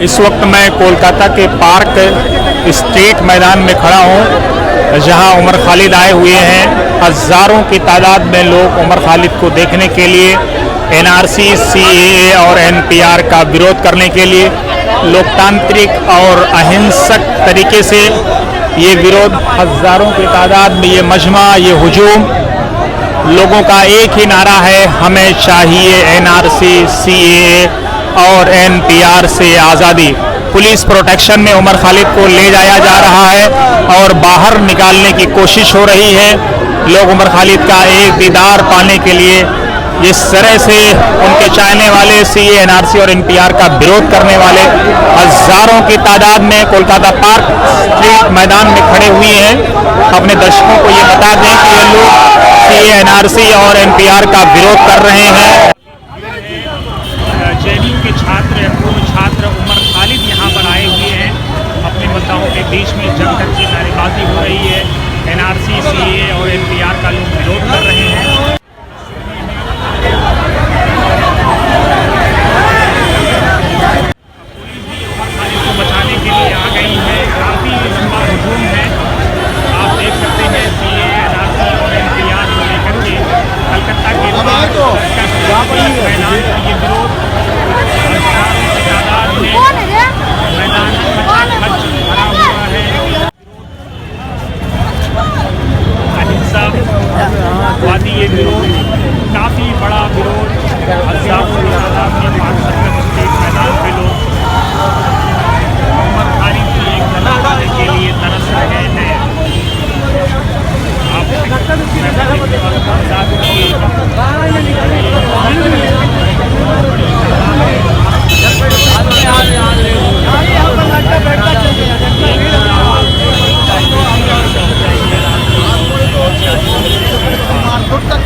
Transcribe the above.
इस वक्त मैं कोलकाता के पार्क स्ट्रीट मैदान में खड़ा हूँ, जहां उमर खालिद आए हुए हैं। हज़ारों की तादाद में लोग उमर खालिद को देखने के लिए, एनआरसी, सीएए और एनपीआर का विरोध करने के लिए लोकतांत्रिक और अहिंसक तरीके से ये विरोध, हज़ारों की तादाद में ये मजमा, ये हुजूम, लोगों का एक ही नारा है, हमें चाहिए एनआरसी, सीएए और एनपीआर से आज़ादी। पुलिस प्रोटेक्शन में उमर खालिद को ले जाया जा रहा है और बाहर निकालने की कोशिश हो रही है। लोग उमर खालिद का एक दीदार पाने के लिए जिस तरह से उनके चाहने वाले सीए, एनआरसी और एनपीआर का विरोध करने वाले हज़ारों की तादाद में कोलकाता पार्क स्ट्रीट मैदान में खड़े हुए हैं। अपने दर्शकों को ये बता दें कि ये लोग सीए, एनआरसी और एनपीआर का विरोध कर रहे हैं। जेडीयू के छात्र, पूर्व छात्र उमर खालिद यहाँ पर आए हुए हैं। अपने मुद्दाओं के बीच में जमकर की नारेबाजी हो रही है। एनआरसी, सीए और एनपीआर का लोग विरोध कर रहे हैं। पुलिस भी उमर खालिद को बचाने के लिए आ गई है। काफ़ी लंबा हुजूम है, आप देख सकते हैं। सीए, एनआरसी और एनपीआर को लेकर के कलकत्ता के मैदान का ये विरोध, मैदान खच भरा हुआ है। अहिंसावादी ये विरोध, काफ़ी बड़ा विरोध, हज़ारों की तादाद में पार्क स्ट्रीट मैदान पे लोग उमर खालिद की एक झलक पाने के लिए तरस रहे हैं। आप मारकुट तक